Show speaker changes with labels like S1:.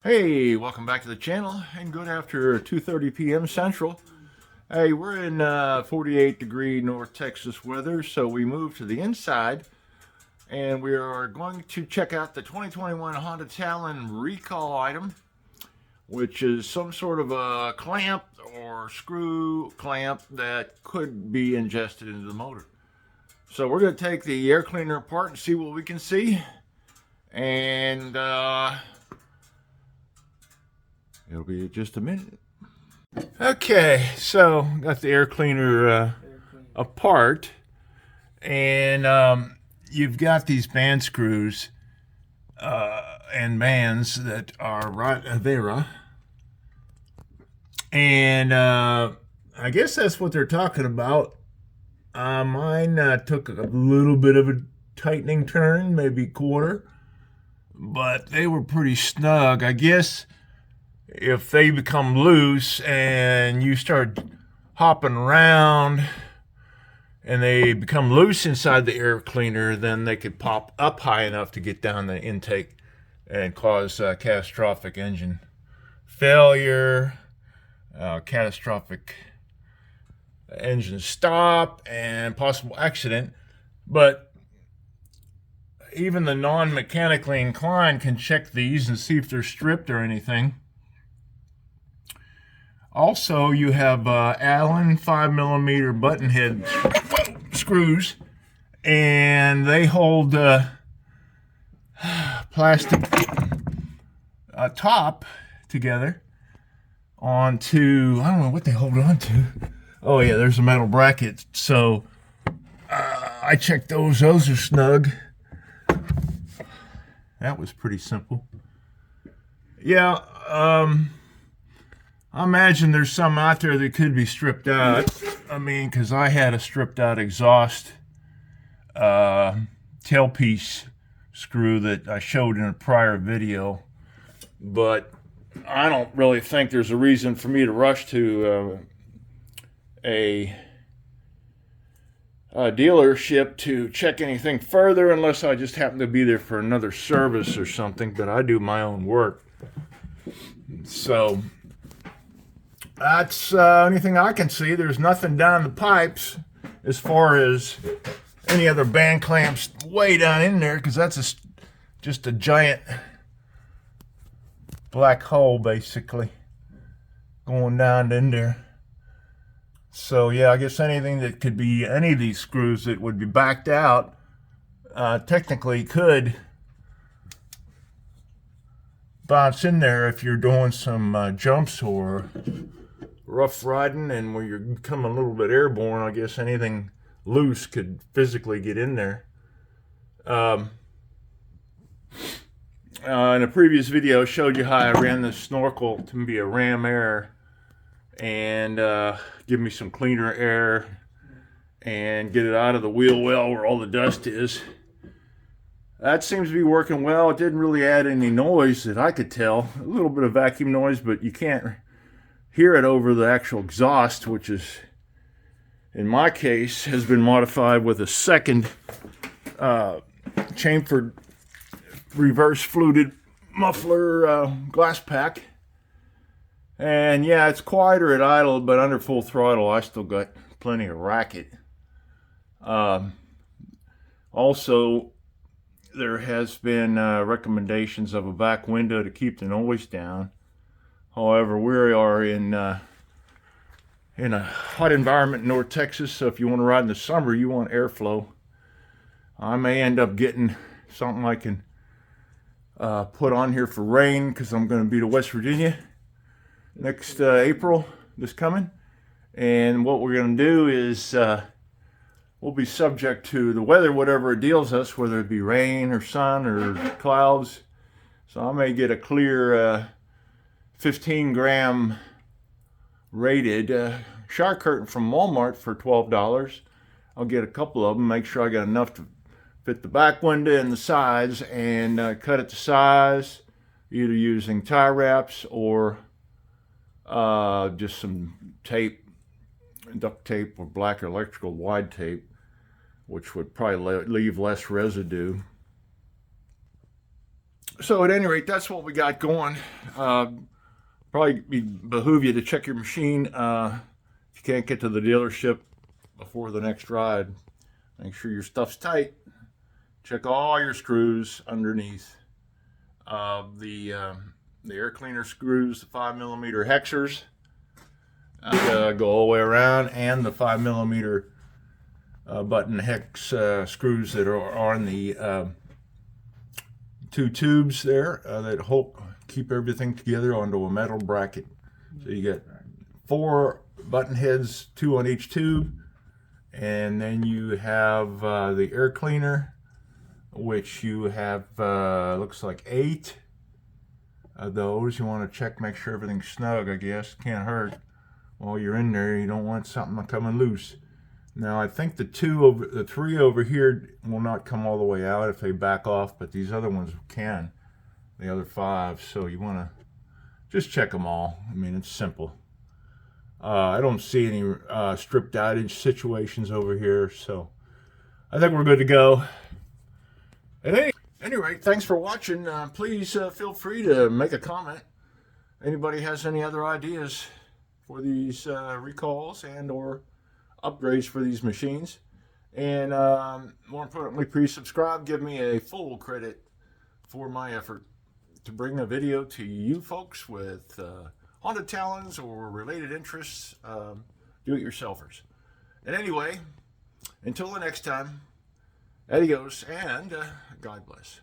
S1: Hey, welcome back to the channel, and good after 2:30 p.m. Central. Hey, we're in 48-degree North Texas weather, so we moved to the inside, and we are going to check out the 2021 Honda Talon recall item, which is some sort of a clamp or screw clamp that could be ingested into the motor. So we're going to take the air cleaner apart and see what we can see, and it'll be just a minute. Okay, so got the air cleaner apart, and you've got these band screws and bands that are right there, and I guess that's what they're talking about. Mine took a little bit of a tightening turn, maybe quarter, but they were pretty snug. I guess if they become loose and you start hopping around and they become loose inside the air cleaner, then they could pop up high enough to get down the intake and cause catastrophic engine failure, catastrophic engine stop, and possible accident. But even the non-mechanically inclined can check these and see if they're stripped or anything. Also, you have Allen 5mm button head screws, and they hold plastic top together onto, I don't know what they hold on to. Oh yeah, there's a metal bracket. So I checked those. Those are snug. That was pretty simple. Yeah, I imagine there's some out there that could be stripped out. I mean, because I had a stripped out exhaust tailpiece screw that I showed in a prior video. But I don't really think there's a reason for me to rush to a dealership to check anything further unless I just happen to be there for another service or something. But I do my own work. So that's anything I can see. There's nothing down the pipes as far as any other band clamps way down in there, because that's just a giant black hole basically going down in there. So yeah, I guess anything that could be any of these screws that would be backed out technically could bounce in there if you're doing some jumps or rough riding, and when you're becoming a little bit airborne, I guess anything loose could physically get in there. In a previous video, I showed you how I ran the Snorkel to be a ram air and give me some cleaner air and get it out of the wheel well where all the dust is. That seems to be working well. It didn't really add any noise that I could tell. A little bit of vacuum noise, but you can't hear it over the actual exhaust, which is, in my case, has been modified with a second chamfered reverse fluted muffler glass pack. And yeah, it's quieter at idle, but under full throttle I still got plenty of racket. Also, there has been recommendations of a back window to keep the noise down. However, we are in a hot environment in North Texas, so if you want to ride in the summer, you want airflow. I may end up getting something I can put on here for rain, because I'm going to be to West Virginia next April, this coming. And what we're going to do is we'll be subject to the weather, whatever it deals us, whether it be rain or sun or clouds. So I may get a clear 15-gram rated shower curtain from Walmart for $12. I'll get a couple of them, make sure I got enough to fit the back window and the sides, and cut it to size, either using tie wraps or just some tape, duct tape, or black electrical wide tape, which would probably leave less residue. So at any rate, that's what we got going. Probably behoove you to check your machine if you can't get to the dealership before the next ride. Make sure your stuff's tight. Check all your screws underneath. The air cleaner screws, the 5mm hexers, go all the way around, and the 5mm button hex screws that are on the two tubes there that keep everything together onto a metal bracket. So you get 4 button heads, 2 on each tube, and then you have the air cleaner, which you have looks like 8 of those. You want to check, make sure everything's snug, I guess. Can't hurt. While you're in there, you don't want something coming loose. Now I think the 3 over here will not come all the way out if they back off, but these other ones can, the other 5. So you want to just check them all. I mean, it's simple. I don't see any stripped outage situations over here, so I think we're good to go. At any rate, thanks for watching. Please feel free to make a comment. Anybody has any other ideas for these recalls and or upgrades for these machines? And more importantly, please subscribe. Give me a full credit for my effort to bring a video to you folks with haunted Talons or related interests, do-it-yourselfers. And anyway, until the next time, adios and God bless.